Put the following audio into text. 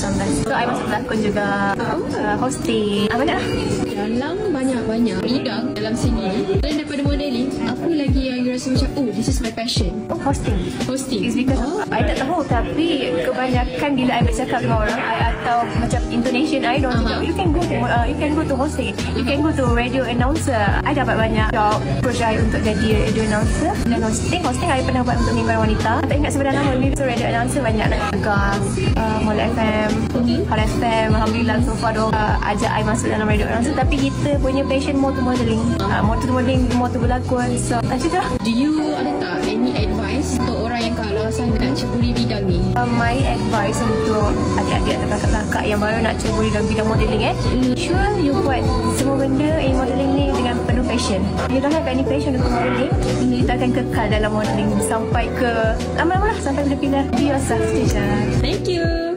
2019. So I masuk pelakon juga, hosting, banyak lah. Dalam banyak-banyak bidang dalam sini, selain daripada modeling, apa lagi yang you rasa macam, oh, this is my passion? Hosting. Hosting. It's because I tak tahu, tapi kebanyakan bila I bercakap dengan orang, atau macam intonation I, don't know, you can go to hosting, you can go to radio announcer. I dapat banyak job approach I untuk jadi radio announcer. Dan hosting I pernah buat untuk Mingguan Wanita. Tak ingat sebenarnya nama ni. So radio announcer banyak lah. Gas, Mall FM, Hot FM. Alhamdulillah so far ajak I masuk dalam radio announcer. Tapi kita punya passion more to modeling, more to berlakon. So macam tu lah. Do you ada tak any advice untuk orang yang kalau sangat ceburi bidang ni? My advice untuk adik-adik atau kakak-kakak yang baru nak ceburi dalam bidang modeling, sure you buat semua benda modeling ni dengan penuh passion. You don't have any passion untuk modeling, you tak akan kekal dalam modeling sampai ke lama-lama lah, sampai bila-bila. Be yourself, Tisha. Thank you.